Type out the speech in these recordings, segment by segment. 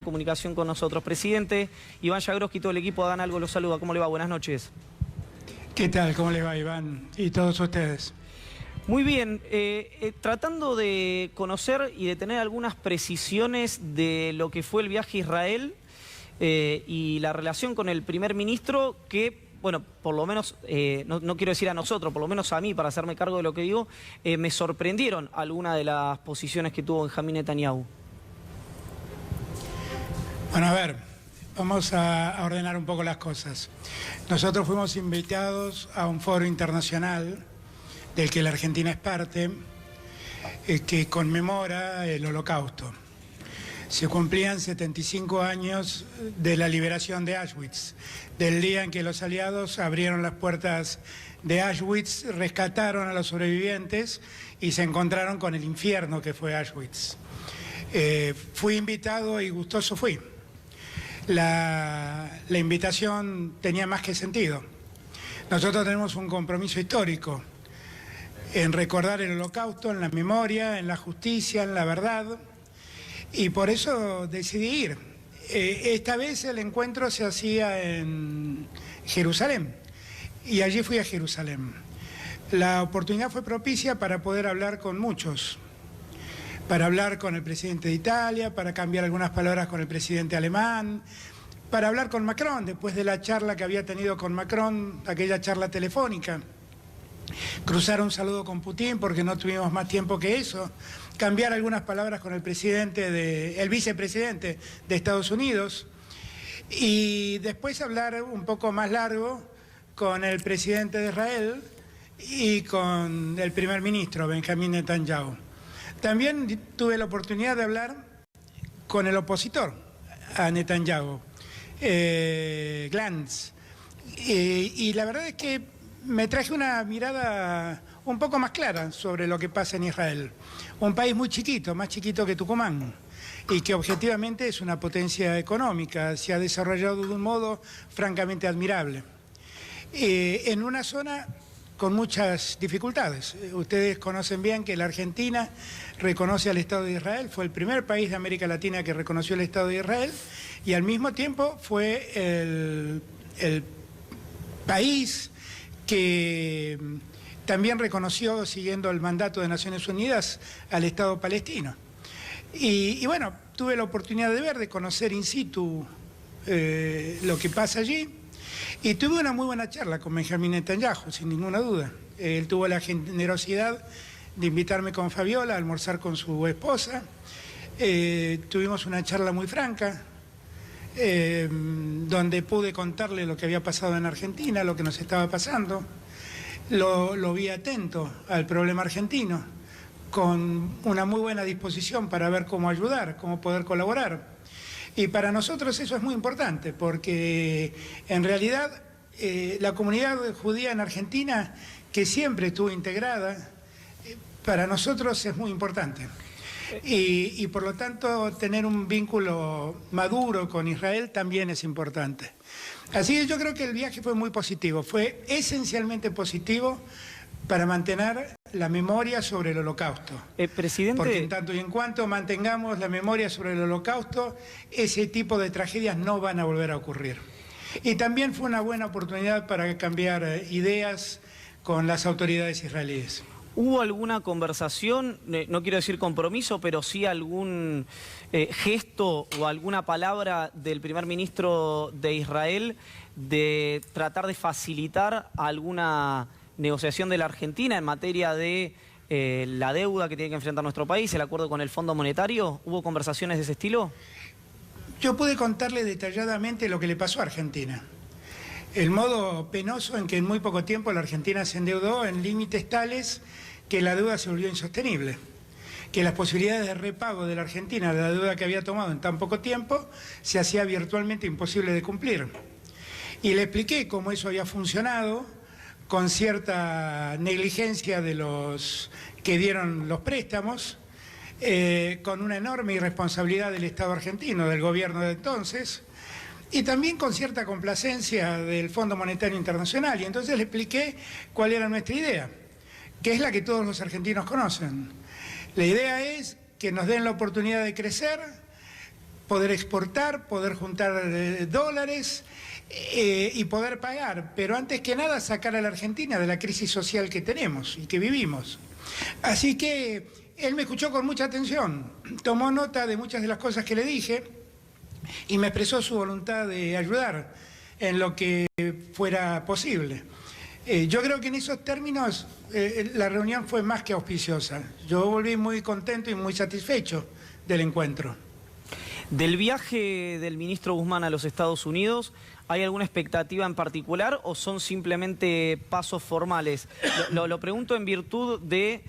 Comunicación con nosotros. Presidente Iván Jagroski, todo el equipo Hagan Algo los saluda. ¿Cómo le va? Buenas noches. ¿Qué tal? ¿Cómo le va, Iván? Y todos ustedes. Muy bien, tratando de conocer y de tener algunas precisiones de lo que fue el viaje a Israel y la relación con el primer ministro que, bueno, por lo menos, no quiero decir a nosotros, por lo menos a mí, para hacerme cargo de lo que digo, me sorprendieron algunas de las posiciones que tuvo Benjamín Netanyahu. Bueno, a ver, vamos a ordenar un poco las cosas. Nosotros fuimos invitados a un foro internacional del que la Argentina es parte, que conmemora el Holocausto. Se cumplían 75 años de la liberación de Auschwitz, del día en que los aliados abrieron las puertas de Auschwitz, rescataron a los sobrevivientes y se encontraron con el infierno que fue Auschwitz. Fui invitado y gustoso fui. La invitación tenía más que sentido. Nosotros tenemos un compromiso histórico en recordar el Holocausto, en la memoria, en la justicia, en la verdad, y por eso decidí ir. Esta vez el encuentro se hacía en Jerusalén, y allí fui a Jerusalén. La oportunidad fue propicia para poder hablar con muchos, para hablar con el presidente de Italia, para cambiar algunas palabras con el presidente alemán, para hablar con Macron, después de la charla que había tenido con Macron, aquella charla telefónica. Cruzar un saludo con Putin porque no tuvimos más tiempo que eso, cambiar algunas palabras con el vicepresidente de Estados Unidos y después hablar un poco más largo con el presidente de Israel y con el primer ministro, Benjamín Netanyahu. También tuve la oportunidad de hablar con el opositor a Netanyahu, Gantz, y la verdad es que me traje una mirada un poco más clara sobre lo que pasa en Israel. Un país muy chiquito, más chiquito que Tucumán, y que objetivamente es una potencia económica, se ha desarrollado de un modo francamente admirable. En una zona con muchas dificultades. Ustedes conocen bien que la Argentina reconoce al Estado de Israel, fue el primer país de América Latina que reconoció el Estado de Israel y al mismo tiempo fue el país que también reconoció, siguiendo el mandato de Naciones Unidas, al Estado palestino. Y bueno, tuve la oportunidad de conocer in situ lo que pasa allí. Y tuve una muy buena charla con Benjamín Netanyahu, sin ninguna duda. Él tuvo la generosidad de invitarme con Fabiola a almorzar con su esposa. Tuvimos una charla muy franca, donde pude contarle lo que había pasado en Argentina, lo que nos estaba pasando. Lo vi atento al problema argentino, con una muy buena disposición para ver cómo ayudar, cómo poder colaborar. Y para nosotros eso es muy importante, porque en realidad la comunidad judía en Argentina, que siempre estuvo integrada, para nosotros es muy importante. Y por lo tanto tener un vínculo maduro con Israel también es importante. Así que yo creo que el viaje fue muy positivo, fue esencialmente positivo para mantener la memoria sobre el Holocausto. Presidente... Porque en tanto y en cuanto mantengamos la memoria sobre el Holocausto, ese tipo de tragedias no van a volver a ocurrir. Y también fue una buena oportunidad para cambiar ideas con las autoridades israelíes. ¿Hubo alguna conversación, no quiero decir compromiso, pero sí algún gesto o alguna palabra del primer ministro de Israel de tratar de facilitar alguna negociación de la Argentina en materia de la deuda que tiene que enfrentar nuestro país, el acuerdo con el Fondo Monetario? ¿Hubo conversaciones de ese estilo? Yo pude contarle detalladamente lo que le pasó a Argentina. El modo penoso en que en muy poco tiempo la Argentina se endeudó en límites tales que la deuda se volvió insostenible, que las posibilidades de repago de la Argentina de la deuda que había tomado en tan poco tiempo se hacía virtualmente imposible de cumplir. Y le expliqué cómo eso había funcionado, con cierta negligencia de los que dieron los préstamos, con una enorme irresponsabilidad del Estado argentino, del gobierno de entonces, y también con cierta complacencia del Fondo Monetario Internacional. Y entonces le expliqué cuál era nuestra idea, que es la que todos los argentinos conocen. La idea es que nos den la oportunidad de crecer, poder exportar, poder juntar dólares y poder pagar. Pero antes que nada sacar a la Argentina de la crisis social que tenemos y que vivimos. Así que él me escuchó con mucha atención, tomó nota de muchas de las cosas que le dije y me expresó su voluntad de ayudar en lo que fuera posible. Yo creo que en esos términos la reunión fue más que auspiciosa. Yo volví muy contento y muy satisfecho del encuentro. Del viaje del ministro Guzmán a los Estados Unidos, ¿hay alguna expectativa en particular o son simplemente pasos formales? Lo pregunto en virtud de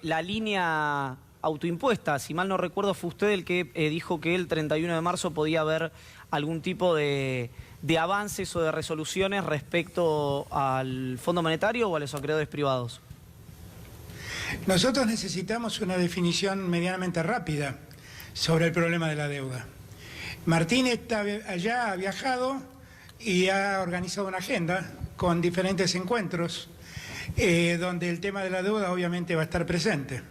la línea autoimpuesta. Si mal no recuerdo, fue usted el que dijo que el 31 de marzo podía haber algún tipo de avances o de resoluciones respecto al Fondo Monetario o a los acreedores privados. Nosotros necesitamos una definición medianamente rápida sobre el problema de la deuda. Martín está allá, ha viajado y ha organizado una agenda con diferentes encuentros donde el tema de la deuda obviamente va a estar presente.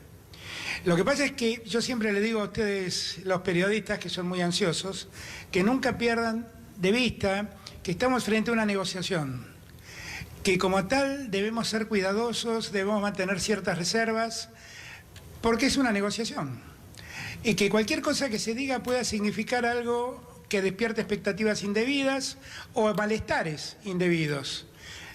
Lo que pasa es que yo siempre le digo a ustedes, los periodistas que son muy ansiosos, que nunca pierdan de vista que estamos frente a una negociación, que como tal debemos ser cuidadosos, debemos mantener ciertas reservas, porque es una negociación. Y que cualquier cosa que se diga pueda significar algo que despierte expectativas indebidas o malestares indebidos.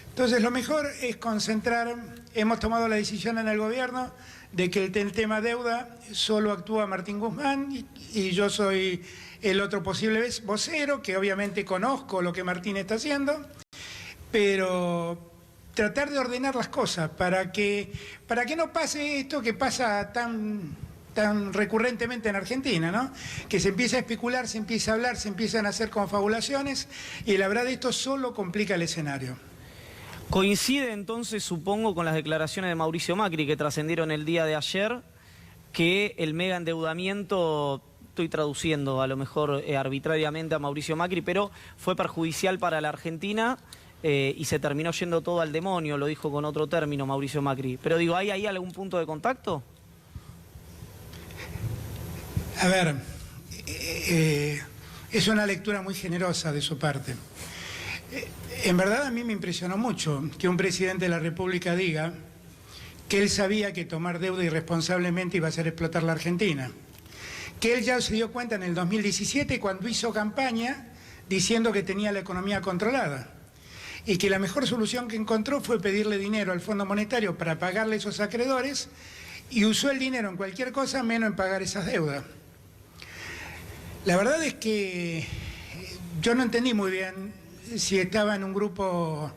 Entonces lo mejor es concentrar, hemos tomado la decisión en el gobierno de que el tema deuda solo actúa Martín Guzmán y yo soy el otro posible vocero, que obviamente conozco lo que Martín está haciendo, pero tratar de ordenar las cosas para que no pase esto que pasa tan recurrentemente en Argentina, ¿no? Que se empieza a especular, se empieza a hablar, se empiezan a hacer confabulaciones y la verdad esto solo complica el escenario. Coincide entonces, supongo, con las declaraciones de Mauricio Macri que trascendieron el día de ayer, que el mega endeudamiento, estoy traduciendo a lo mejor arbitrariamente a Mauricio Macri, pero fue perjudicial para la Argentina y se terminó yendo todo al demonio, lo dijo con otro término Mauricio Macri. Pero digo, ¿hay ahí algún punto de contacto? A ver, es una lectura muy generosa de su parte. En verdad a mí me impresionó mucho que un presidente de la República diga que él sabía que tomar deuda irresponsablemente iba a hacer explotar la Argentina. Que él ya se dio cuenta en el 2017 cuando hizo campaña diciendo que tenía la economía controlada. Y que la mejor solución que encontró fue pedirle dinero al Fondo Monetario para pagarle esos acreedores y usó el dinero en cualquier cosa menos en pagar esas deudas. La verdad es que yo no entendí muy bien si estaba en un grupo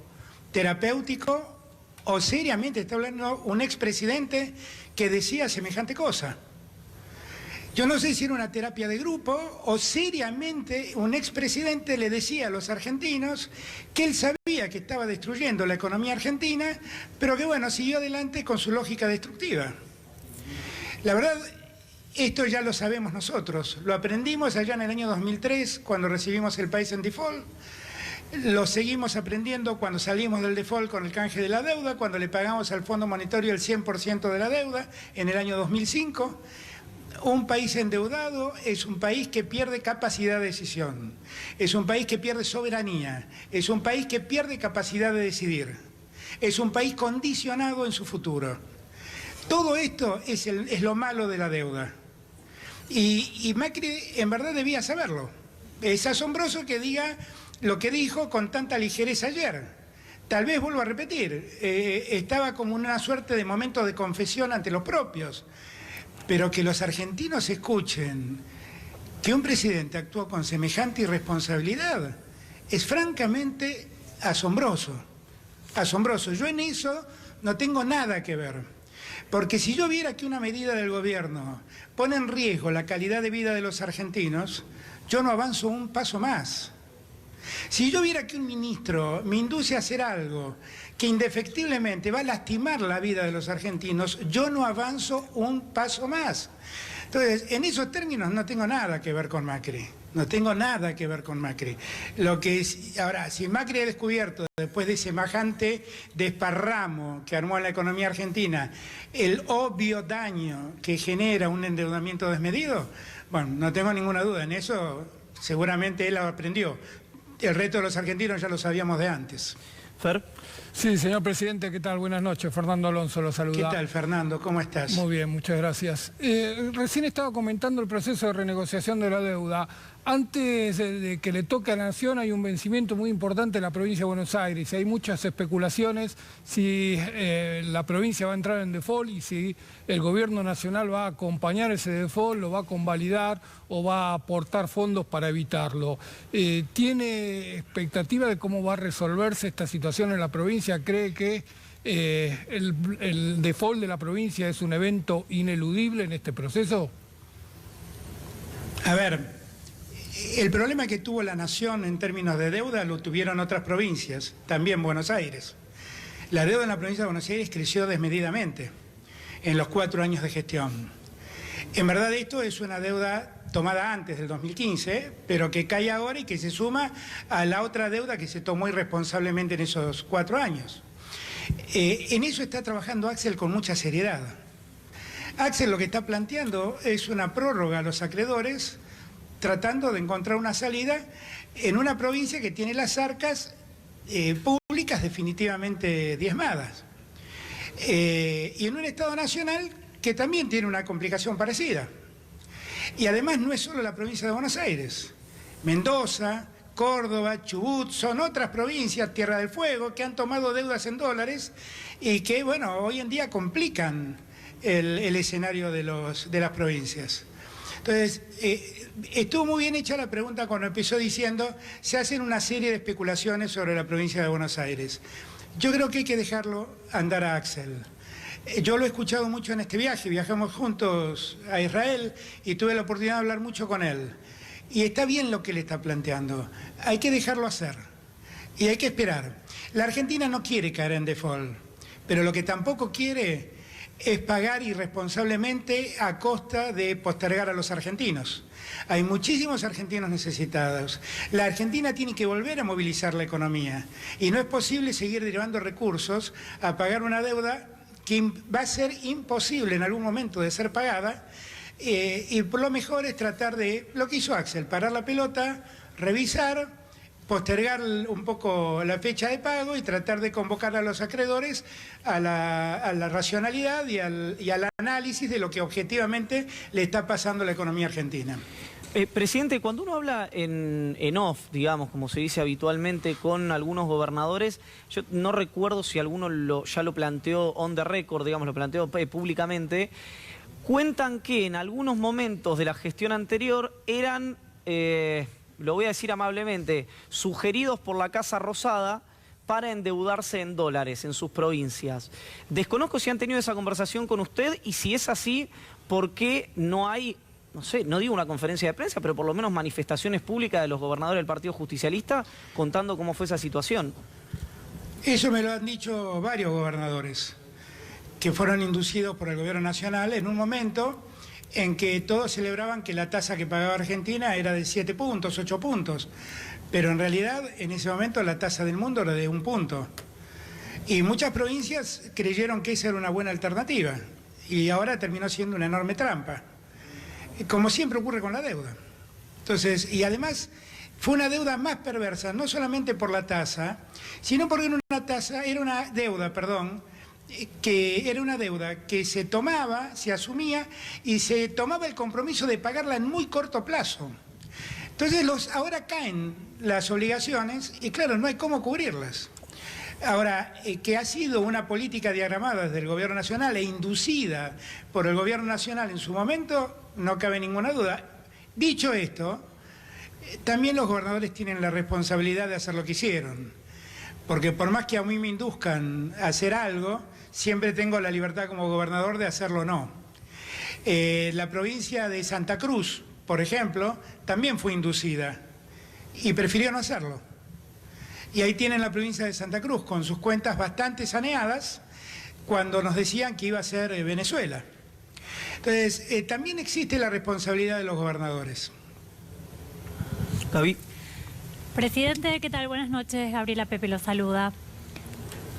terapéutico o seriamente está hablando un expresidente que decía semejante cosa. Yo no sé si era una terapia de grupo o seriamente un expresidente le decía a los argentinos que él sabía que estaba destruyendo la economía argentina, pero que bueno, siguió adelante con su lógica destructiva. La verdad, esto ya lo sabemos nosotros, lo aprendimos allá en el año 2003 cuando recibimos el país en default, lo seguimos aprendiendo cuando salimos del default con el canje de la deuda, cuando le pagamos al Fondo Monetario el 100% de la deuda en el año 2005. Un país endeudado es un país que pierde capacidad de decisión, es un país que pierde soberanía, es un país que pierde capacidad de decidir, es un país condicionado en su futuro. Todo esto es lo malo de la deuda. Y Macri en verdad debía saberlo. Es asombroso que diga lo que dijo con tanta ligereza ayer. Tal vez vuelvo a repetir, estaba como una suerte de momento de confesión ante los propios. Pero que los argentinos escuchen que un presidente actuó con semejante irresponsabilidad es francamente asombroso. Asombroso. Yo en eso no tengo nada que ver. Porque si yo viera que una medida del gobierno pone en riesgo la calidad de vida de los argentinos, yo no avanzo un paso más. Si yo viera que un ministro me induce a hacer algo que indefectiblemente va a lastimar la vida de los argentinos, yo no avanzo un paso más. Entonces, en esos términos no tengo nada que ver con Macri. No tengo nada que ver con Macri. Ahora, si Macri ha descubierto, después de semejante desparramo que armó en la economía argentina, el obvio daño que genera un endeudamiento desmedido, Bueno, no tengo ninguna duda en eso, seguramente él lo aprendió. El resto de los argentinos ya lo sabíamos de antes. Fer. Sí, señor presidente, ¿qué tal? Buenas noches. Fernando Alonso lo saluda. ¿Qué tal, Fernando? ¿Cómo estás? Muy bien, muchas gracias. Recién estaba comentando el proceso de renegociación de la deuda. Antes de que le toque a la Nación hay un vencimiento muy importante en la provincia de Buenos Aires. Hay muchas especulaciones si la provincia va a entrar en default y si el gobierno nacional va a acompañar ese default, lo va a convalidar o va a aportar fondos para evitarlo. ¿Tiene expectativa de cómo va a resolverse esta situación en la provincia? ¿Cree que el default de la provincia es un evento ineludible en este proceso? A ver, el problema que tuvo la Nación en términos de deuda lo tuvieron otras provincias, también Buenos Aires. La deuda en la provincia de Buenos Aires creció desmedidamente en los 4 años de gestión. En verdad esto es una deuda tomada antes del 2015, pero que cae ahora y que se suma a la otra deuda que se tomó irresponsablemente en esos 4 años. En eso está trabajando Axel con mucha seriedad. Axel lo que está planteando es una prórroga a los acreedores, tratando de encontrar una salida en una provincia que tiene las arcas públicas definitivamente diezmadas. Y en un Estado nacional que también tiene una complicación parecida. Y además no es solo la provincia de Buenos Aires. Mendoza, Córdoba, Chubut, son otras provincias, Tierra del Fuego, que han tomado deudas en dólares y que, bueno, hoy en día complican el escenario de las provincias. Entonces, estuvo muy bien hecha la pregunta cuando empezó diciendo, se hacen una serie de especulaciones sobre la provincia de Buenos Aires. Yo creo que hay que dejarlo andar a Axel. Yo lo he escuchado mucho en este viaje, viajamos juntos a Israel y tuve la oportunidad de hablar mucho con él. Y está bien lo que él está planteando, hay que dejarlo hacer y hay que esperar. La Argentina no quiere caer en default, pero lo que tampoco quiere es pagar irresponsablemente a costa de postergar a los argentinos. Hay muchísimos argentinos necesitados. La Argentina tiene que volver a movilizar la economía y no es posible seguir derivando recursos a pagar una deuda que va a ser imposible en algún momento de ser pagada, y por lo mejor es tratar de, lo que hizo Axel, parar la pelota, revisar, postergar un poco la fecha de pago y tratar de convocar a los acreedores a la racionalidad y al análisis de lo que objetivamente le está pasando a la economía argentina. Presidente, cuando uno habla en off, digamos, como se dice habitualmente con algunos gobernadores, yo no recuerdo si alguno ya lo planteó on the record, digamos, lo planteó públicamente, cuentan que en algunos momentos de la gestión anterior eran, lo voy a decir amablemente, sugeridos por la Casa Rosada para endeudarse en dólares en sus provincias. Desconozco si han tenido esa conversación con usted y si es así, ¿por qué no hay, no sé, no digo una conferencia de prensa, pero por lo menos manifestaciones públicas de los gobernadores del Partido Justicialista contando cómo fue esa situación? Eso me lo han dicho varios gobernadores que fueron inducidos por el gobierno nacional en un momento en que todos celebraban que la tasa que pagaba Argentina era de 7 puntos, 8 puntos, pero en realidad en ese momento la tasa del mundo era de 1 punto. Y muchas provincias creyeron que esa era una buena alternativa y ahora terminó siendo una enorme trampa, como siempre ocurre con la deuda. Entonces, y además fue una deuda más perversa, no solamente por la tasa, sino porque era una deuda que se tomaba, se asumía y se tomaba el compromiso de pagarla en muy corto plazo. Entonces ahora caen las obligaciones y claro, no hay cómo cubrirlas. Ahora, que ha sido una política diagramada desde el gobierno nacional e inducida por el gobierno nacional en su momento, no cabe ninguna duda. Dicho esto, también los gobernadores tienen la responsabilidad de hacer lo que hicieron. Porque por más que a mí me induzcan a hacer algo, siempre tengo la libertad como gobernador de hacerlo o no. La provincia de Santa Cruz, por ejemplo, también fue inducida y prefirió no hacerlo. Y ahí tienen la provincia de Santa Cruz con sus cuentas bastante saneadas cuando nos decían que iba a ser Venezuela. Entonces, también existe la responsabilidad de los gobernadores. Gaby. Presidente, ¿qué tal? Buenas noches. Gabriela Pepe lo saluda.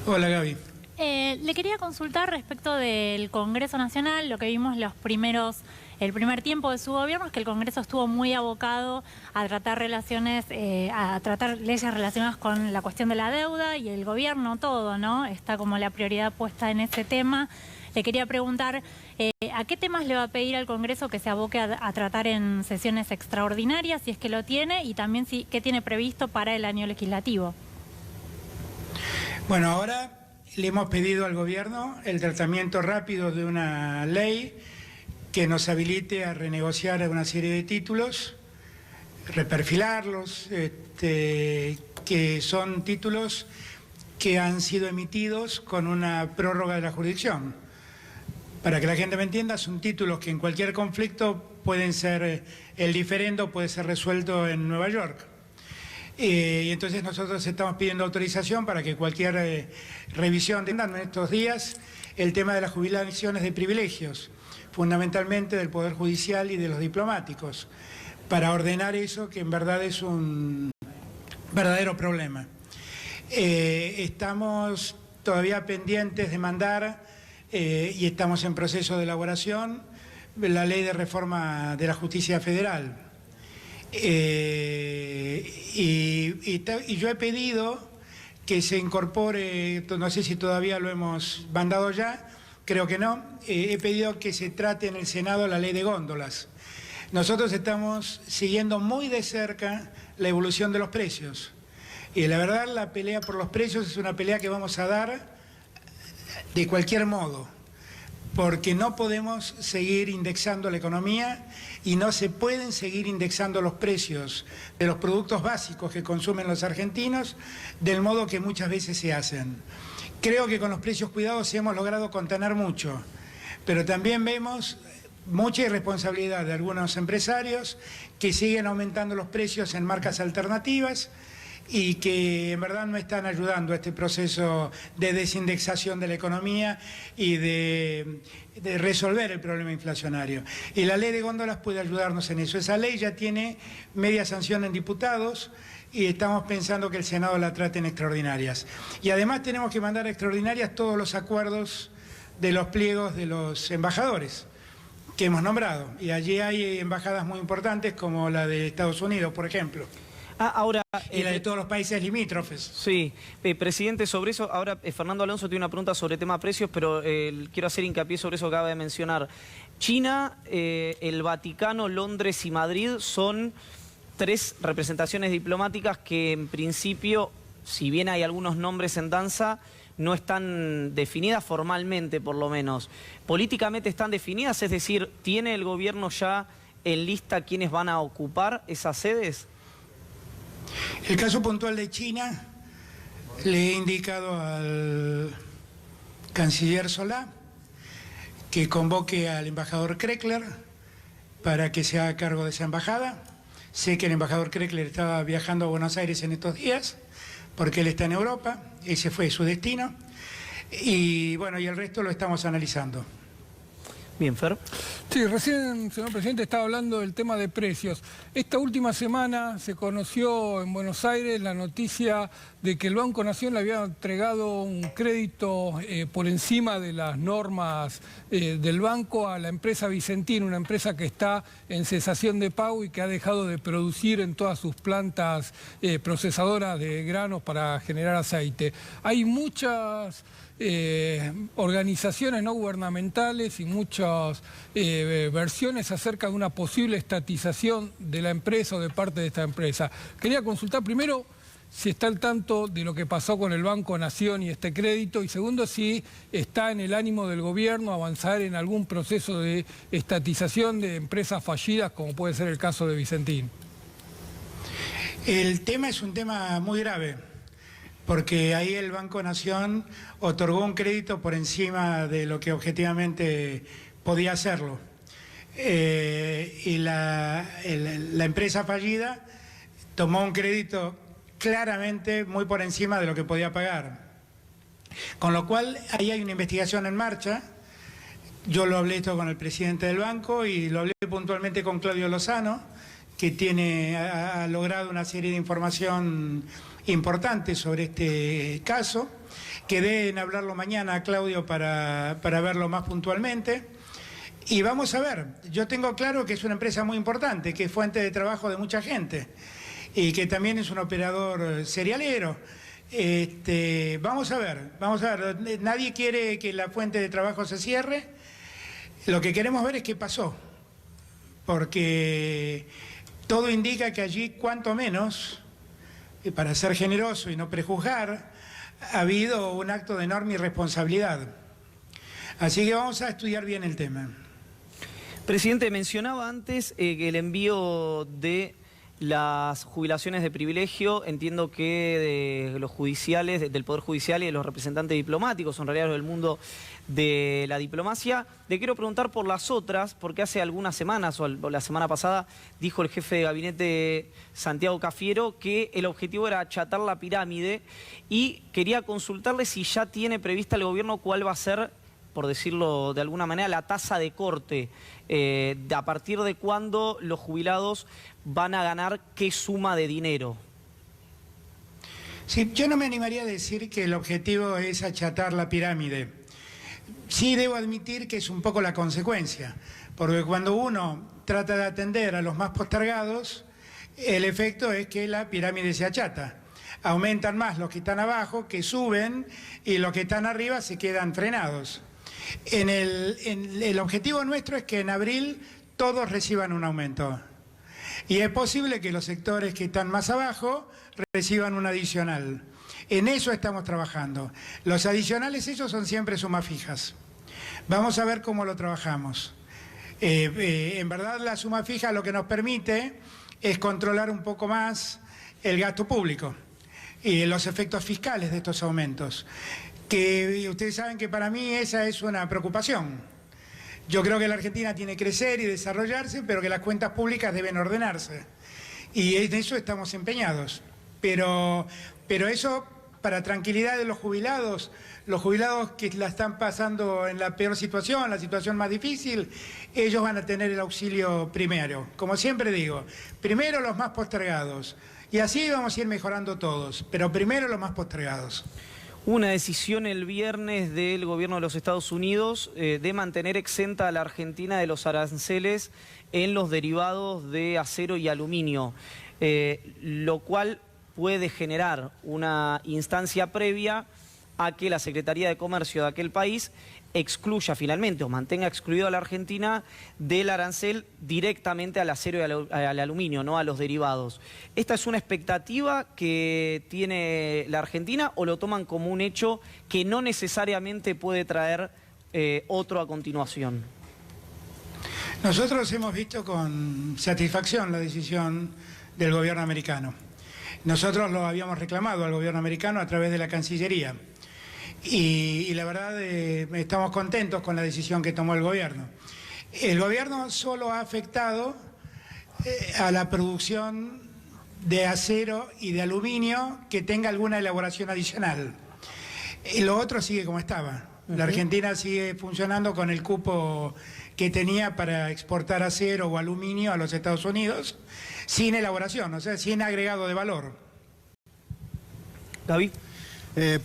Hola, Gaby. Le quería consultar respecto del Congreso Nacional. Lo que vimos el primer tiempo de su gobierno es que el Congreso estuvo muy abocado a tratar leyes relacionadas con la cuestión de la deuda, y el gobierno todo, ¿no? Está como la prioridad puesta en ese tema. Le quería preguntar, ¿a qué temas le va a pedir al Congreso que se aboque a tratar en sesiones extraordinarias, si es que lo tiene, y también qué tiene previsto para el año legislativo? Bueno, ahora le hemos pedido al gobierno el tratamiento rápido de una ley que nos habilite a renegociar una serie de títulos, reperfilarlos, que son títulos que han sido emitidos con una prórroga de la jurisdicción. Para que la gente me entienda, son títulos que en cualquier conflicto pueden ser, el diferendo puede ser resuelto en Nueva York. Y entonces nosotros estamos pidiendo autorización para que cualquier revisión en estos días el tema de las jubilaciones de privilegios, fundamentalmente del Poder Judicial y de los diplomáticos, para ordenar eso, que en verdad es un verdadero problema. Estamos todavía pendientes de mandar, y estamos en proceso de elaboración, la ley de reforma de la justicia federal. Y yo he pedido que se incorpore, no sé si todavía lo hemos mandado ya, creo que no, he pedido que se trate en el Senado la ley de góndolas. Nosotros estamos siguiendo muy de cerca la evolución de los precios, y la verdad la pelea por los precios es una pelea que vamos a dar de cualquier modo, porque no podemos seguir indexando la economía y no se pueden seguir indexando los precios de los productos básicos que consumen los argentinos del modo que muchas veces se hacen. Creo que con los precios cuidados hemos logrado contener mucho, pero también vemos mucha irresponsabilidad de algunos empresarios que siguen aumentando los precios en marcas alternativas y que en verdad no están ayudando a este proceso de desindexación de la economía y de resolver el problema inflacionario. Y la ley de góndolas puede ayudarnos en eso. Esa ley ya tiene media sanción en diputados y estamos pensando que el Senado la trate en extraordinarias. Y además tenemos que mandar a extraordinarias todos los acuerdos de los pliegos de los embajadores que hemos nombrado. Y allí hay embajadas muy importantes como la de Estados Unidos, por ejemplo. Ahora, y la de todos los países limítrofes. Sí, presidente, sobre eso, ahora Fernando Alonso tiene una pregunta sobre el tema precios, pero quiero hacer hincapié sobre eso que acaba de mencionar. China, el Vaticano, Londres y Madrid son 3 representaciones diplomáticas que en principio, si bien hay algunos nombres en danza, no están definidas formalmente, por lo menos. Políticamente están definidas, es decir, ¿tiene el gobierno ya en lista quiénes van a ocupar esas sedes? El caso puntual de China, le he indicado al canciller Solá que convoque al embajador Kreckler para que se haga cargo de esa embajada. Sé que el embajador Kreckler estaba viajando a Buenos Aires en estos días, porque él está en Europa, ese fue su destino, y bueno, y el resto lo estamos analizando. Bien, Fer. Sí, recién, señor presidente, estaba hablando del tema de precios. Esta última semana se conoció en Buenos Aires la noticia de que el Banco Nación le había entregado un crédito por encima de las normas del banco a la empresa Vicentín, una empresa que está en cesación de pago y que ha dejado de producir en todas sus plantas procesadoras de granos para generar aceite. Hay muchas organizaciones no gubernamentales y muchas versiones acerca de una posible estatización de la empresa o de parte de esta empresa. Quería consultar primero si está al tanto de lo que pasó con el Banco Nación y este crédito, y segundo, si está en el ánimo del gobierno avanzar en algún proceso de estatización de empresas fallidas, como puede ser el caso de Vicentín. El tema es un tema muy grave, porque ahí el Banco Nación otorgó un crédito por encima de lo que objetivamente podía hacerlo. Y la empresa fallida tomó un crédito claramente muy por encima de lo que podía pagar. Con lo cual, ahí hay una investigación en marcha. Yo lo hablé esto con el presidente del banco y lo hablé puntualmente con Claudio Lozano, que ha logrado una serie de información importante sobre este caso. Quedé en hablarlo mañana, Claudio, para verlo más puntualmente. Y vamos a ver, yo tengo claro que es una empresa muy importante, que es fuente de trabajo de mucha gente y que también es un operador serialero. Vamos a ver, nadie quiere que la fuente de trabajo se cierre. Lo que queremos ver es qué pasó, porque todo indica que allí, cuanto menos, y para ser generoso y no prejuzgar, ha habido un acto de enorme irresponsabilidad. Así que vamos a estudiar bien el tema. Presidente, mencionaba antes que el envío de las jubilaciones de privilegio, entiendo que de los judiciales, del Poder Judicial y de los representantes diplomáticos, son realidad del mundo de la diplomacia. Le quiero preguntar por las otras, porque hace algunas semanas, o la semana pasada, dijo el jefe de gabinete Santiago Cafiero que el objetivo era achatar la pirámide, y quería consultarle si ya tiene prevista el gobierno cuál va a ser, por decirlo de alguna manera, la tasa de corte, a partir de cuándo los jubilados van a ganar qué suma de dinero. Sí, yo no me animaría a decir que el objetivo es achatar la pirámide. Sí debo admitir que es un poco la consecuencia, porque cuando uno trata de atender a los más postergados, el efecto es que la pirámide se achata. Aumentan más los que están abajo, que suben, y los que están arriba se quedan frenados. El objetivo nuestro es que en abril todos reciban un aumento. Y es posible que los sectores que están más abajo reciban un adicional. En eso estamos trabajando. Los adicionales, esos son siempre sumas fijas. Vamos a ver cómo lo trabajamos. En verdad, la suma fija lo que nos permite es controlar un poco más el gasto público y los efectos fiscales de estos aumentos. Que ustedes saben que para mí esa es una preocupación. Yo creo que la Argentina tiene que crecer y desarrollarse, pero que las cuentas públicas deben ordenarse. Y en eso estamos empeñados. Pero eso, para tranquilidad de los jubilados que la están pasando en la peor situación, la situación más difícil, ellos van a tener el auxilio primero. Como siempre digo, primero los más postergados. Y así vamos a ir mejorando todos, pero primero los más postergados. Una decisión el viernes del gobierno de los Estados Unidos de mantener exenta a la Argentina de los aranceles en los derivados de acero y aluminio, lo cual puede generar una instancia previa a que la Secretaría de Comercio de aquel país excluya finalmente o mantenga excluido a la Argentina del arancel directamente al acero y al aluminio, no a los derivados. ¿Esta es una expectativa que tiene la Argentina o lo toman como un hecho que no necesariamente puede traer otro a continuación? Nosotros hemos visto con satisfacción la decisión del gobierno americano. Nosotros lo habíamos reclamado al gobierno americano a través de la Cancillería. Y la verdad estamos contentos con la decisión que tomó el gobierno. El gobierno solo ha afectado a la producción de acero y de aluminio que tenga alguna elaboración adicional. Y lo otro sigue como estaba. La Argentina sigue funcionando con el cupo que tenía para exportar acero o aluminio a los Estados Unidos sin elaboración, o sea, sin agregado de valor. David.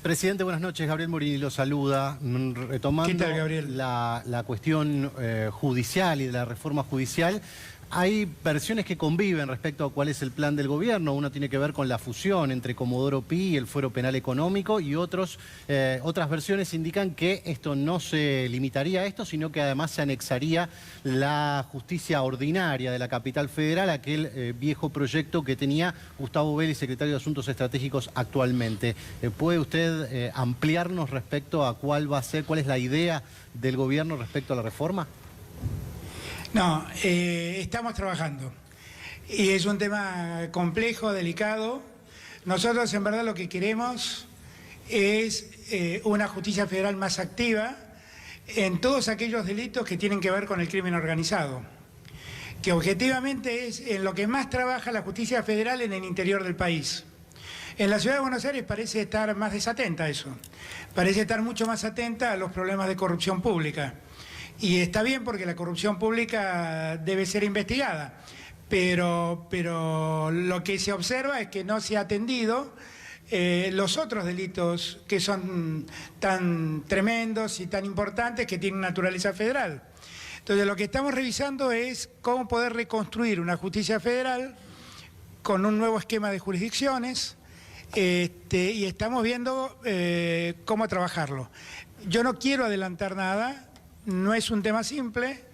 Presidente, buenas noches. Gabriel Morini lo saluda. Retomando ¿Qué tal, Gabriel? la cuestión judicial y de la reforma judicial, hay versiones que conviven respecto a cuál es el plan del gobierno. Una tiene que ver con la fusión entre Comodoro Pi y el Fuero Penal Económico, y otras versiones indican que esto no se limitaría a esto, sino que además se anexaría la justicia ordinaria de la capital federal, aquel viejo proyecto que tenía Gustavo Vélez, secretario de Asuntos Estratégicos actualmente. ¿Puede usted ampliarnos respecto a cuál es la idea del gobierno respecto a la reforma? No, estamos trabajando y es un tema complejo, delicado. Nosotros en verdad lo que queremos es una justicia federal más activa en todos aquellos delitos que tienen que ver con el crimen organizado, que objetivamente es en lo que más trabaja la justicia federal en el interior del país. En la ciudad de Buenos Aires parece estar más desatenta a eso, parece estar mucho más atenta a los problemas de corrupción pública. Y está bien porque la corrupción pública debe ser investigada, pero lo que se observa es que no se ha atendido los otros delitos que son tan tremendos y tan importantes, que tienen naturaleza federal. Entonces, lo que estamos revisando es cómo poder reconstruir una justicia federal con un nuevo esquema de jurisdicciones, y estamos viendo cómo trabajarlo. Yo no quiero adelantar nada, no es un tema simple,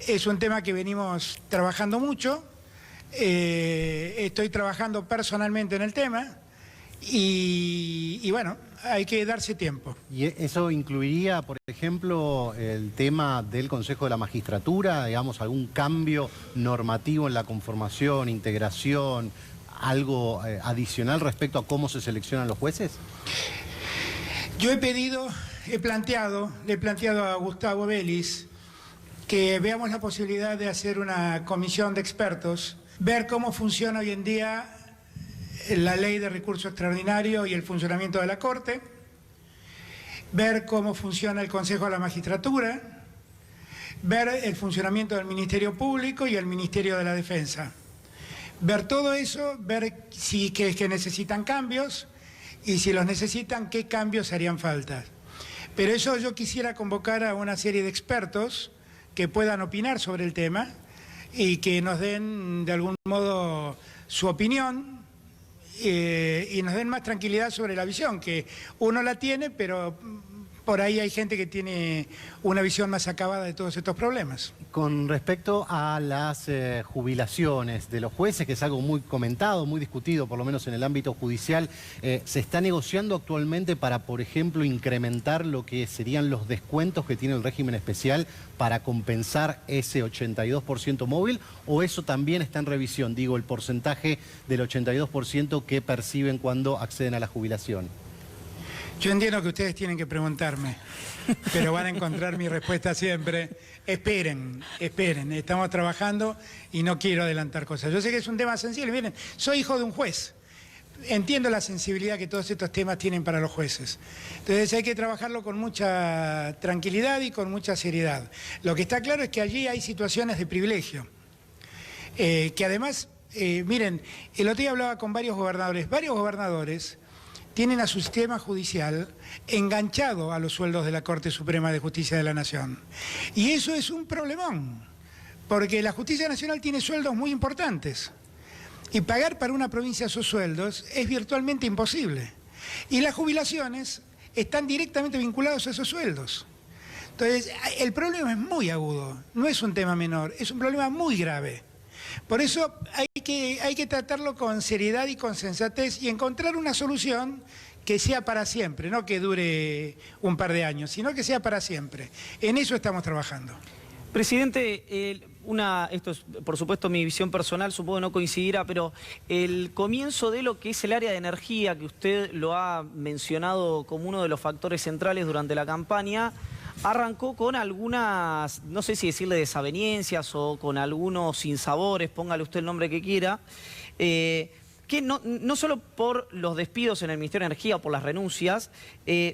es un tema que venimos trabajando mucho. Estoy trabajando personalmente en el tema y bueno, hay que darse tiempo. ¿Y eso incluiría, por ejemplo, el tema del Consejo de la Magistratura, digamos, algún cambio normativo en la conformación, integración, algo adicional respecto a cómo se seleccionan los jueces? Yo le he planteado a Gustavo Vélez que veamos la posibilidad de hacer una comisión de expertos, ver cómo funciona hoy en día la ley de recurso extraordinario y el funcionamiento de la Corte, ver cómo funciona el Consejo de la Magistratura, ver el funcionamiento del Ministerio Público y el Ministerio de la Defensa. Ver todo eso, ver si que necesitan cambios y si los necesitan, qué cambios harían falta. Pero eso yo quisiera convocar a una serie de expertos que puedan opinar sobre el tema y que nos den de algún modo su opinión y nos den más tranquilidad sobre la visión, que uno la tiene, pero por ahí hay gente que tiene una visión más acabada de todos estos problemas. Con respecto a las jubilaciones de los jueces, que es algo muy comentado, muy discutido, por lo menos en el ámbito judicial, ¿se está negociando actualmente para, por ejemplo, incrementar lo que serían los descuentos que tiene el régimen especial para compensar ese 82% móvil? ¿O eso también está en revisión? Digo, el porcentaje del 82% que perciben cuando acceden a la jubilación. Yo entiendo que ustedes tienen que preguntarme, pero van a encontrar mi respuesta siempre. Esperen, estamos trabajando y no quiero adelantar cosas. Yo sé que es un tema sensible. Miren, soy hijo de un juez. Entiendo la sensibilidad que todos estos temas tienen para los jueces. Entonces hay que trabajarlo con mucha tranquilidad y con mucha seriedad. Lo que está claro es que allí hay situaciones de privilegio, que además, miren, el otro día hablaba con varios gobernadores tienen a su sistema judicial enganchado a los sueldos de la Corte Suprema de Justicia de la Nación. Y eso es un problemón, porque la Justicia Nacional tiene sueldos muy importantes. Y pagar para una provincia esos sueldos es virtualmente imposible. Y las jubilaciones están directamente vinculadas a esos sueldos. Entonces, el problema es muy agudo, no es un tema menor, es un problema muy grave. Por eso hay que tratarlo con seriedad y con sensatez y encontrar una solución que sea para siempre, no que dure un par de años, sino que sea para siempre. En eso estamos trabajando. Presidente, esto es por supuesto mi visión personal, supongo que no coincidirá, pero el comienzo de lo que es el área de energía, que usted lo ha mencionado como uno de los factores centrales durante la campaña, arrancó con algunas, no sé si decirle desavenencias o con algunos sinsabores, póngale usted el nombre que quiera, que no solo por los despidos en el Ministerio de Energía o por las renuncias,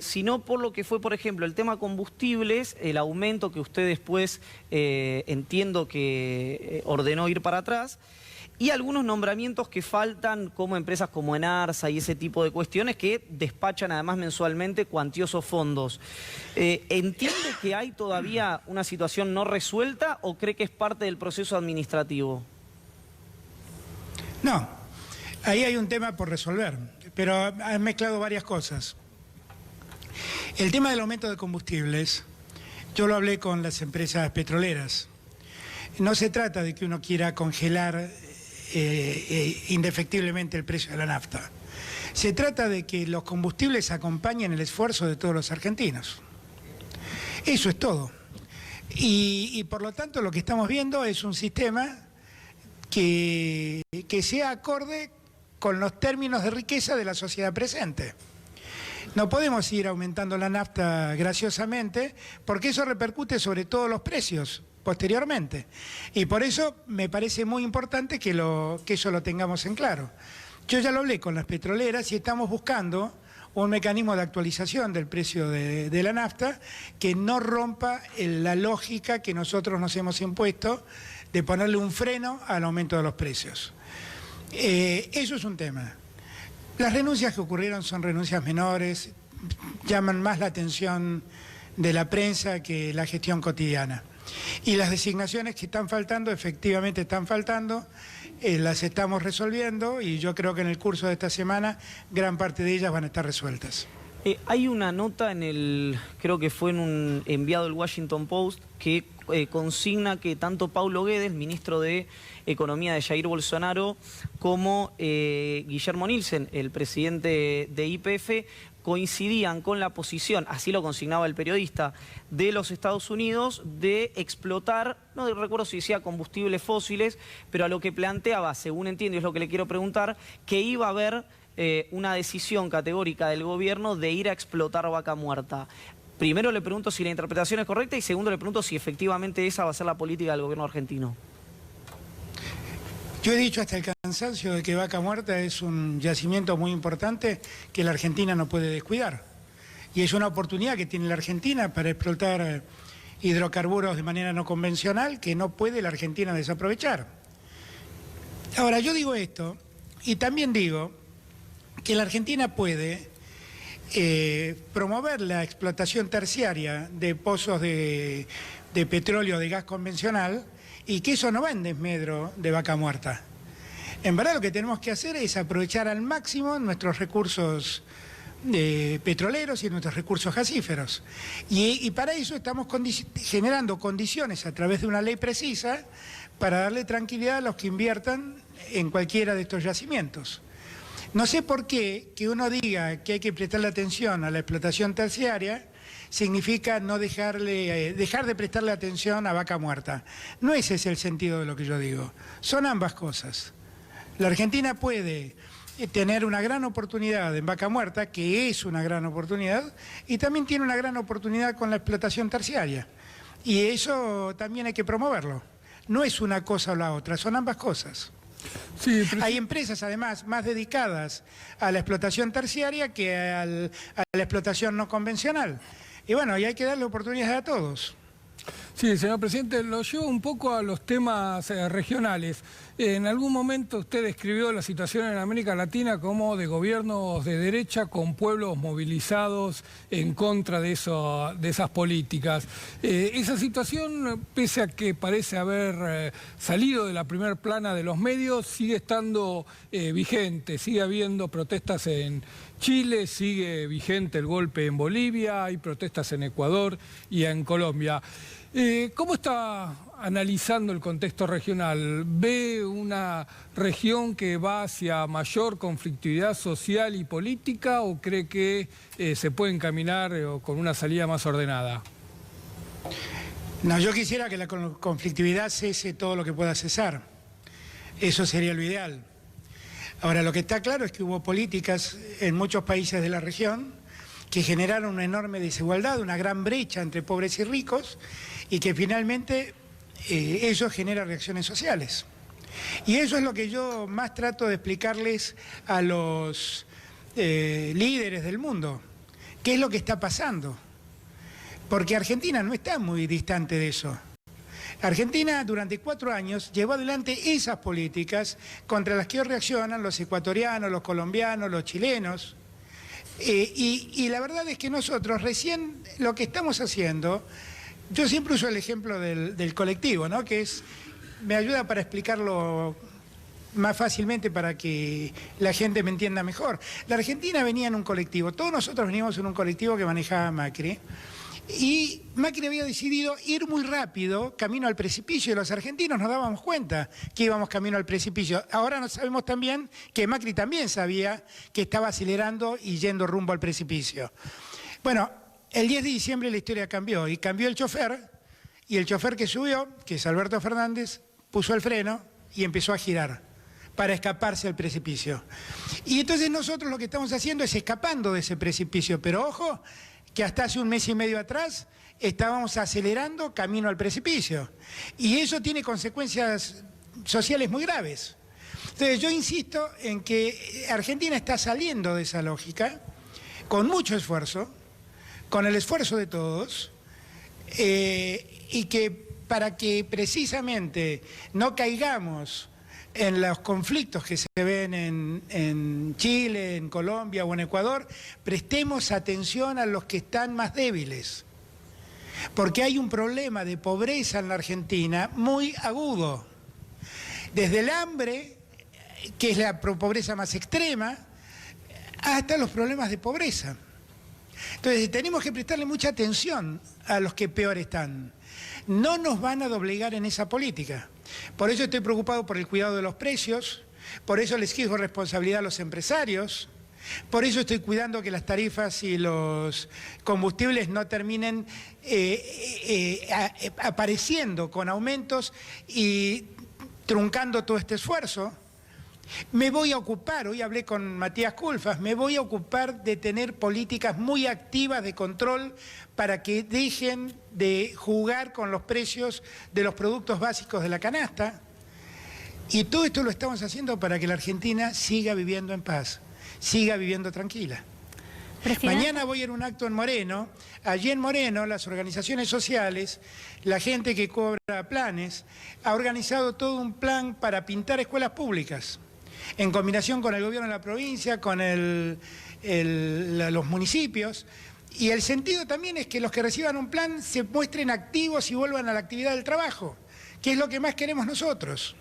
sino por lo que fue, por ejemplo, el tema combustibles, el aumento que usted después entiendo que ordenó ir para atrás, y algunos nombramientos que faltan como empresas como Enarsa y ese tipo de cuestiones que despachan además mensualmente cuantiosos fondos. ¿Entiende que hay todavía una situación no resuelta o cree que es parte del proceso administrativo? No, ahí hay un tema por resolver, pero han mezclado varias cosas. El tema del aumento de combustibles, yo lo hablé con las empresas petroleras. No se trata de que uno quiera congelar indefectiblemente el precio de la nafta. Se trata de que los combustibles acompañen el esfuerzo de todos los argentinos. Eso es todo. Y por lo tanto lo que estamos viendo es un sistema que sea acorde con los términos de riqueza de la sociedad presente. No podemos ir aumentando la nafta graciosamente porque eso repercute sobre todos los precios posteriormente. Y por eso me parece muy importante que eso lo tengamos en claro. Yo ya lo hablé con las petroleras y estamos buscando un mecanismo de actualización del precio de la nafta que no rompa la lógica que nosotros nos hemos impuesto de ponerle un freno al aumento de los precios. Eso es un tema. Las renuncias que ocurrieron son renuncias menores, llaman más la atención de la prensa que la gestión cotidiana. Y las designaciones que están faltando, efectivamente están faltando, las estamos resolviendo y yo creo que en el curso de esta semana gran parte de ellas van a estar resueltas. Hay una nota creo que fue en un enviado del Washington Post, que consigna que tanto Paulo Guedes, ministro de Economía de Jair Bolsonaro, como Guillermo Nielsen, el presidente de YPF, coincidían con la posición, así lo consignaba el periodista, de los Estados Unidos de explotar, no recuerdo si decía combustibles fósiles, pero a lo que planteaba, según entiendo, y es lo que le quiero preguntar, que iba a haber una decisión categórica del gobierno de ir a explotar Vaca Muerta. Primero le pregunto si la interpretación es correcta y segundo le pregunto si efectivamente esa va a ser la política del gobierno argentino. Yo he dicho hasta el cansancio de que Vaca Muerta es un yacimiento muy importante que la Argentina no puede descuidar. Y es una oportunidad que tiene la Argentina para explotar hidrocarburos de manera no convencional que no puede la Argentina desaprovechar. Ahora, yo digo esto y también digo que la Argentina puede promover la explotación terciaria de pozos de petróleo, de gas convencional, y que eso no va en desmedro de Vaca Muerta. En verdad lo que tenemos que hacer es aprovechar al máximo nuestros recursos petroleros y nuestros recursos gasíferos. Y para eso estamos generando condiciones a través de una ley precisa para darle tranquilidad a los que inviertan en cualquiera de estos yacimientos. No sé por qué que uno diga que hay que prestarle atención a la explotación terciaria significa no dejar de prestarle atención a Vaca Muerta. No ese es el sentido de lo que yo digo. Son ambas cosas. La Argentina puede tener una gran oportunidad en Vaca Muerta, que es una gran oportunidad, y también tiene una gran oportunidad con la explotación terciaria. Y eso también hay que promoverlo. No es una cosa o la otra, son ambas cosas. Sí, hay empresas, además, más dedicadas a la explotación terciaria que a la explotación no convencional. Y bueno, y hay que darle oportunidades a todos. Sí, señor presidente, lo llevo un poco a los temas regionales. En algún momento usted describió la situación en América Latina como de gobiernos de derecha con pueblos movilizados en contra de esas políticas. Esa situación, pese a que parece haber salido de la primera plana de los medios, sigue estando vigente, sigue habiendo protestas en Chile, sigue vigente el golpe en Bolivia, hay protestas en Ecuador y en Colombia. ¿Cómo está analizando el contexto regional? ¿Ve una región que va hacia mayor conflictividad social y política o cree que se puede encaminar con una salida más ordenada? No, yo quisiera que la conflictividad cese todo lo que pueda cesar. Eso sería lo ideal. Ahora, lo que está claro es que hubo políticas en muchos países de la región que generaron una enorme desigualdad, una gran brecha entre pobres y ricos, y que finalmente eso genera reacciones sociales. Y eso es lo que yo más trato de explicarles a los líderes del mundo, qué es lo que está pasando. Porque Argentina no está muy distante de eso. Argentina durante 4 años llevó adelante esas políticas contra las que hoy reaccionan los ecuatorianos, los colombianos, los chilenos. Y la verdad es que nosotros recién lo que estamos haciendo, yo siempre uso el ejemplo del colectivo, ¿no? Que me ayuda para explicarlo más fácilmente para que la gente me entienda mejor. La Argentina venía en un colectivo, todos nosotros veníamos en un colectivo que manejaba Macri, y Macri había decidido ir muy rápido, camino al precipicio, y los argentinos nos dábamos cuenta que íbamos camino al precipicio. Ahora nos sabemos también que Macri también sabía que estaba acelerando y yendo rumbo al precipicio. Bueno, el 10 de diciembre la historia cambió, y cambió el chofer, y el chofer que subió, que es Alberto Fernández, puso el freno y empezó a girar para escaparse al precipicio. Y entonces nosotros lo que estamos haciendo es escapando de ese precipicio, pero ojo, que hasta hace 1 mes y medio atrás estábamos acelerando camino al precipicio. Y eso tiene consecuencias sociales muy graves. Entonces yo insisto en que Argentina está saliendo de esa lógica con mucho esfuerzo, con el esfuerzo de todos, y que para que precisamente no caigamos en los conflictos que se ven en Chile, en Colombia o en Ecuador, prestemos atención a los que están más débiles. Porque hay un problema de pobreza en la Argentina muy agudo. Desde el hambre, que es la pobreza más extrema, hasta los problemas de pobreza. Entonces tenemos que prestarle mucha atención a los que peor están. No nos van a doblegar en esa política. Por eso estoy preocupado por el cuidado de los precios, por eso les exijo responsabilidad a los empresarios, por eso estoy cuidando que las tarifas y los combustibles no terminen apareciendo con aumentos y truncando todo este esfuerzo. Me voy a ocupar, hoy hablé con Matías Culfas, me voy a ocupar de tener políticas muy activas de control para que dejen de jugar con los precios de los productos básicos de la canasta. Y todo esto lo estamos haciendo para que la Argentina siga viviendo en paz, siga viviendo tranquila. Presidente. Mañana voy a ir a un acto en Moreno. Allí en Moreno, las organizaciones sociales, la gente que cobra planes, ha organizado todo un plan para pintar escuelas públicas, en combinación con el gobierno de la provincia, con los municipios. Y el sentido también es que los que reciban un plan se muestren activos y vuelvan a la actividad del trabajo, que es lo que más queremos nosotros.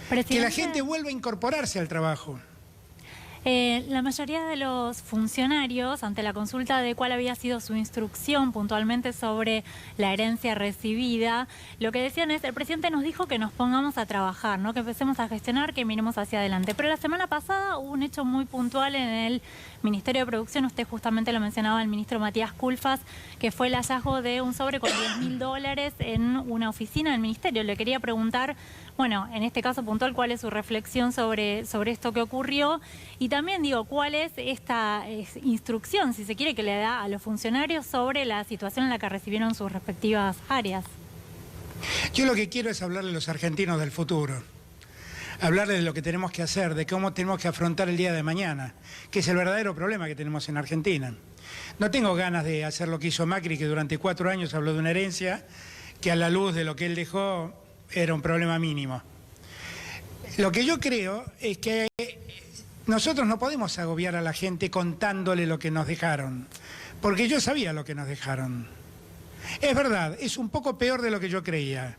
Presidente, que la gente vuelva a incorporarse al trabajo. La mayoría de los funcionarios, ante la consulta de cuál había sido su instrucción puntualmente sobre la herencia recibida, lo que decían es, el presidente nos dijo que nos pongamos a trabajar, ¿no? Que empecemos a gestionar, que miremos hacia adelante. Pero la semana pasada hubo un hecho muy puntual en el Ministerio de Producción, usted justamente lo mencionaba, el ministro Matías Culfas, que fue el hallazgo de un sobre con $10.000 en una oficina del ministerio. Le quería preguntar, bueno, en este caso puntual, cuál es su reflexión sobre esto que ocurrió y también digo, cuál es esta instrucción, si se quiere, que le da a los funcionarios sobre la situación en la que recibieron sus respectivas áreas. Yo lo que quiero es hablarle a los argentinos del futuro, hablarle de lo que tenemos que hacer, de cómo tenemos que afrontar el día de mañana, que es el verdadero problema que tenemos en Argentina. No tengo ganas de hacer lo que hizo Macri, que durante 4 años habló de una herencia que a la luz de lo que él dejó era un problema mínimo. Lo que yo creo es que nosotros no podemos agobiar a la gente contándole lo que nos dejaron, porque yo sabía lo que nos dejaron. Es verdad, es un poco peor de lo que yo creía,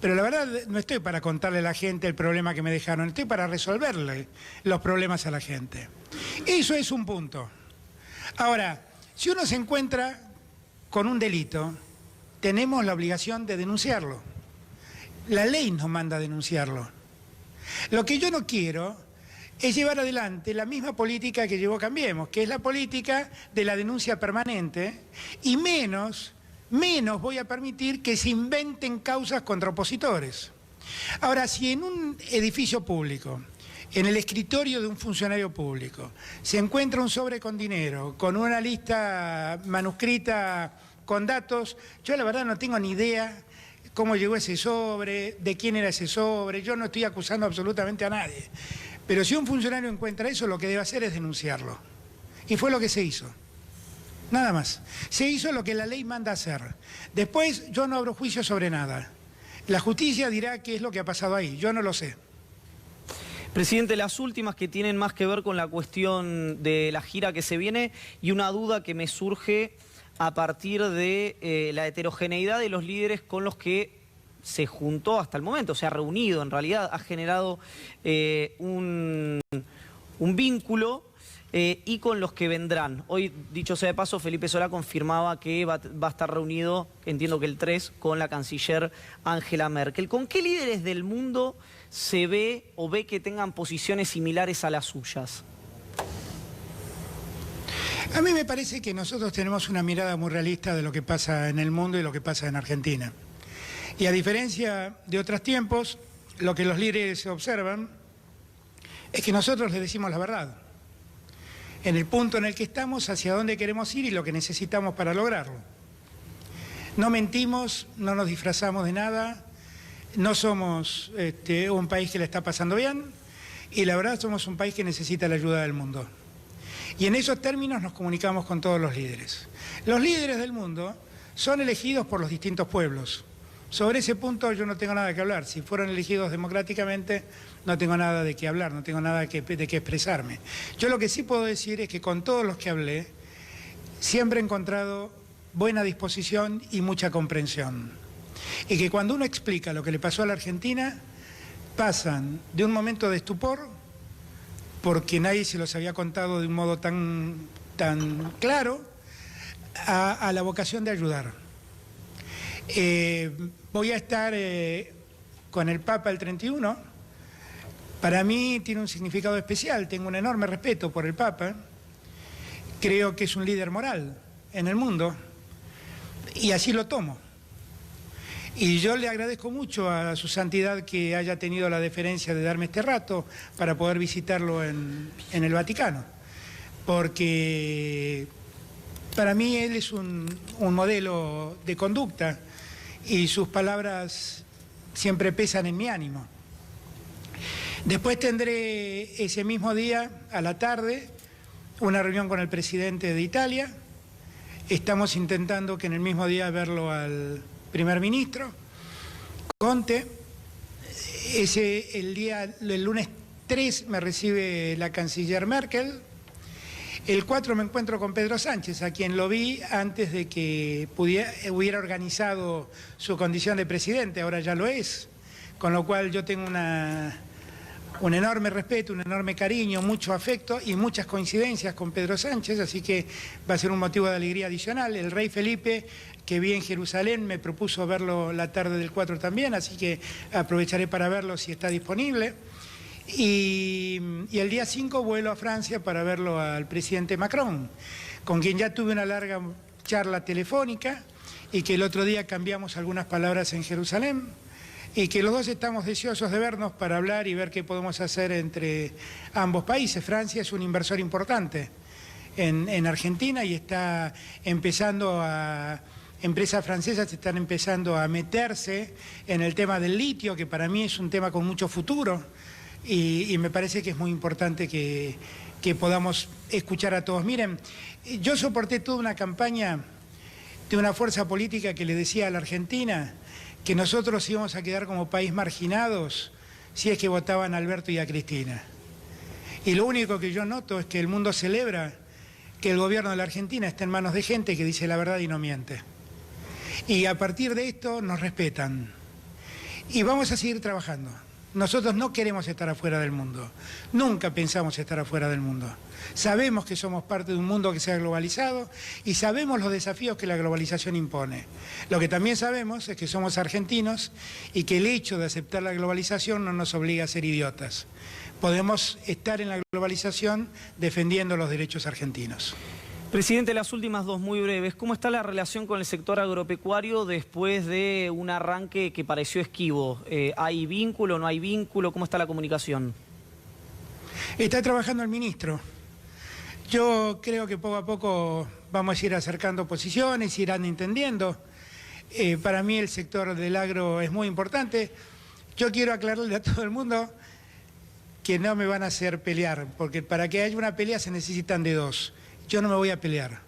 pero la verdad no estoy para contarle a la gente el problema que me dejaron, estoy para resolverle los problemas a la gente. Eso es un punto. Ahora, si uno se encuentra con un delito, tenemos la obligación de denunciarlo. La ley nos manda a denunciarlo. Lo que yo no quiero es llevar adelante la misma política que llevó Cambiemos, que es la política de la denuncia permanente, y menos voy a permitir que se inventen causas contra opositores. Ahora, si en un edificio público, en el escritorio de un funcionario público, se encuentra un sobre con dinero, con una lista manuscrita con datos, yo la verdad no tengo ni idea cómo llegó ese sobre, de quién era ese sobre, yo no estoy acusando absolutamente a nadie. Pero si un funcionario encuentra eso, lo que debe hacer es denunciarlo. Y fue lo que se hizo. Nada más. Se hizo lo que la ley manda hacer. Después yo no abro juicio sobre nada. La justicia dirá qué es lo que ha pasado ahí. Yo no lo sé. Presidente, las últimas que tienen más que ver con la cuestión de la gira que se viene y una duda que me surge a partir de la heterogeneidad de los líderes con los que se juntó hasta el momento, se ha reunido, en realidad ha generado un vínculo y con los que vendrán. Hoy, dicho sea de paso, Felipe Solá confirmaba que va a estar reunido, entiendo que el 3, con la canciller Angela Merkel. ¿Con qué líderes del mundo se ve o ve que tengan posiciones similares a las suyas? A mí me parece que nosotros tenemos una mirada muy realista de lo que pasa en el mundo y lo que pasa en Argentina. Y a diferencia de otros tiempos, lo que los líderes observan es que nosotros les decimos la verdad. En el punto en el que estamos, hacia dónde queremos ir y lo que necesitamos para lograrlo. No mentimos, no nos disfrazamos de nada, no somos un país que le está pasando bien y la verdad somos un país que necesita la ayuda del mundo. Y en esos términos nos comunicamos con todos los líderes. Los líderes del mundo son elegidos por los distintos pueblos. Sobre ese punto yo no tengo nada que hablar. Si fueron elegidos democráticamente, no tengo nada de qué hablar, no tengo nada de qué expresarme. Yo lo que sí puedo decir es que con todos los que hablé, siempre he encontrado buena disposición y mucha comprensión. Y que cuando uno explica lo que le pasó a la Argentina, pasan de un momento de estupor, porque nadie se los había contado de un modo tan claro, a la vocación de ayudar. Voy a estar con el Papa el 31. Para mí tiene un significado especial, tengo un enorme respeto por el Papa. Creo que es un líder moral en el mundo y así lo tomo. Y yo le agradezco mucho a su santidad que haya tenido la deferencia de darme este rato para poder visitarlo en el Vaticano, porque para mí él es un modelo de conducta y sus palabras siempre pesan en mi ánimo. Después tendré ese mismo día, a la tarde, una reunión con el presidente de Italia. Estamos intentando que en el mismo día verlo al primer ministro, Conte. El lunes 3 me recibe la canciller Merkel. El 4 me encuentro con Pedro Sánchez, a quien lo vi antes de que hubiera organizado su condición de presidente, ahora ya lo es, con lo cual yo tengo un enorme respeto, un enorme cariño, mucho afecto y muchas coincidencias con Pedro Sánchez, así que va a ser un motivo de alegría adicional. El rey Felipe, que vi en Jerusalén, me propuso verlo la tarde del 4 también, así que aprovecharé para verlo si está disponible. Y el día 5 vuelo a Francia para verlo al presidente Macron, con quien ya tuve una larga charla telefónica y que el otro día cambiamos algunas palabras en Jerusalén y que los dos estamos deseosos de vernos para hablar y ver qué podemos hacer entre ambos países. Francia es un inversor importante en Argentina y está empezando empresas francesas están empezando a meterse en el tema del litio, que para mí es un tema con mucho futuro. Y me parece que es muy importante que podamos escuchar a todos. Miren, yo soporté toda una campaña de una fuerza política que le decía a la Argentina que nosotros íbamos a quedar como país marginados si es que votaban a Alberto y a Cristina. Y lo único que yo noto es que el mundo celebra que el gobierno de la Argentina está en manos de gente que dice la verdad y no miente. Y a partir de esto nos respetan. Y vamos a seguir trabajando. Nosotros no queremos estar afuera del mundo, nunca pensamos estar afuera del mundo. Sabemos que somos parte de un mundo que se ha globalizado y sabemos los desafíos que la globalización impone. Lo que también sabemos es que somos argentinos y que el hecho de aceptar la globalización no nos obliga a ser idiotas. Podemos estar en la globalización defendiendo los derechos argentinos. Presidente, las últimas dos muy breves. ¿Cómo está la relación con el sector agropecuario después de un arranque que pareció esquivo? ¿Hay vínculo, no hay vínculo? ¿Cómo está la comunicación? Está trabajando el ministro. Yo creo que poco a poco vamos a ir acercando posiciones, irán entendiendo. Para mí el sector del agro es muy importante. Yo quiero aclararle a todo el mundo que no me van a hacer pelear, porque para que haya una pelea se necesitan de dos. Yo no me voy a pelear.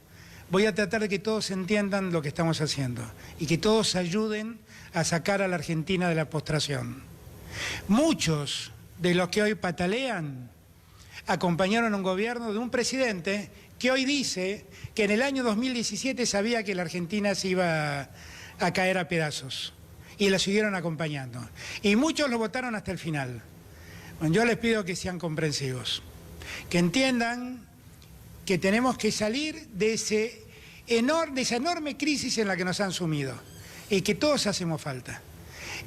Voy a tratar de que todos entiendan lo que estamos haciendo y que todos ayuden a sacar a la Argentina de la postración. Muchos de los que hoy patalean acompañaron a un gobierno de un presidente que hoy dice que en el año 2017 sabía que la Argentina se iba a caer a pedazos y la siguieron acompañando. Y muchos lo votaron hasta el final. Bueno, yo les pido que sean comprensivos, que entiendan que tenemos que salir de esa enorme crisis en la que nos han sumido y que todos hacemos falta.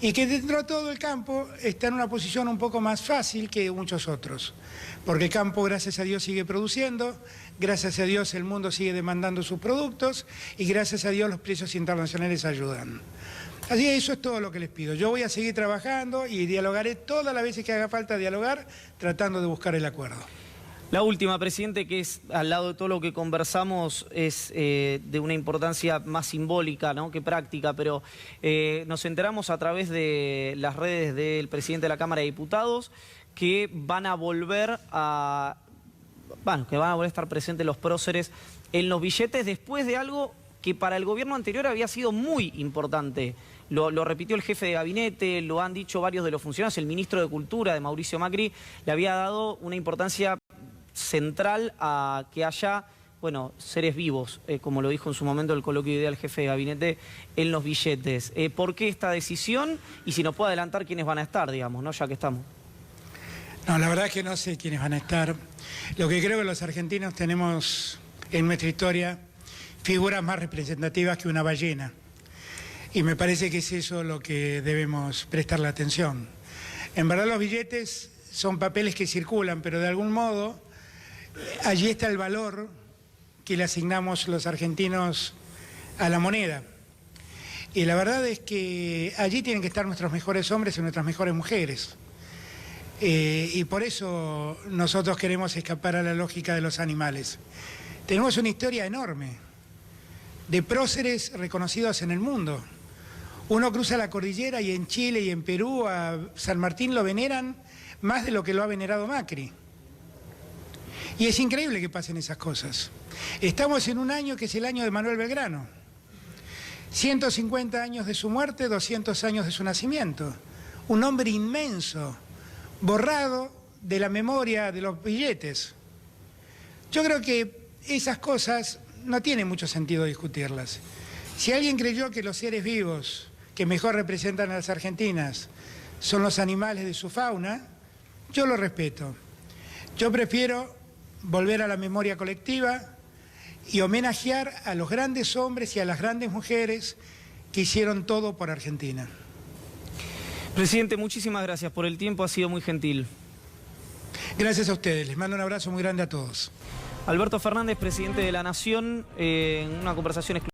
Y que dentro de todo el campo está en una posición un poco más fácil que muchos otros. Porque el campo, gracias a Dios, sigue produciendo, gracias a Dios el mundo sigue demandando sus productos y gracias a Dios los precios internacionales ayudan. Así que eso es todo lo que les pido. Yo voy a seguir trabajando y dialogaré todas las veces que haga falta dialogar, tratando de buscar el acuerdo. La última, presidente, que es al lado de todo lo que conversamos, es de una importancia más simbólica, ¿no?, que práctica, pero nos enteramos a través de las redes del presidente de la Cámara de Diputados que van a volver a estar presentes los próceres en los billetes después de algo que para el gobierno anterior había sido muy importante. Lo repitió el jefe de gabinete, lo han dicho varios de los funcionarios, el ministro de Cultura, de Mauricio Macri, le había dado una importancia central a que haya, bueno, seres vivos, como lo dijo en su momento el coloquio ideal jefe de gabinete, en los billetes. ¿Por qué esta decisión? Y si nos puede adelantar quiénes van a estar, digamos, ¿no? Ya que estamos. No, la verdad es que no sé quiénes van a estar. Lo que creo que los argentinos tenemos en nuestra historia figuras más representativas que una ballena. Y me parece que es eso lo que debemos prestarle atención. En verdad los billetes son papeles que circulan, pero de algún modo allí está el valor que le asignamos los argentinos a la moneda. Y la verdad es que allí tienen que estar nuestros mejores hombres y nuestras mejores mujeres. Y por eso nosotros queremos escapar a la lógica de los animales. Tenemos una historia enorme de próceres reconocidos en el mundo. Uno cruza la cordillera y en Chile y en Perú a San Martín lo veneran más de lo que lo ha venerado Macri. Y es increíble que pasen esas cosas. Estamos en un año que es el año de Manuel Belgrano. 150 años de su muerte, 200 años de su nacimiento. Un hombre inmenso, borrado de la memoria de los billetes. Yo creo que esas cosas no tiene mucho sentido discutirlas. Si alguien creyó que los seres vivos que mejor representan a las argentinas son los animales de su fauna, yo lo respeto. Yo prefiero volver a la memoria colectiva y homenajear a los grandes hombres y a las grandes mujeres que hicieron todo por Argentina. Presidente, muchísimas gracias por el tiempo, ha sido muy gentil. Gracias a ustedes, les mando un abrazo muy grande a todos. Alberto Fernández, presidente de la Nación, en una conversación exclusiva.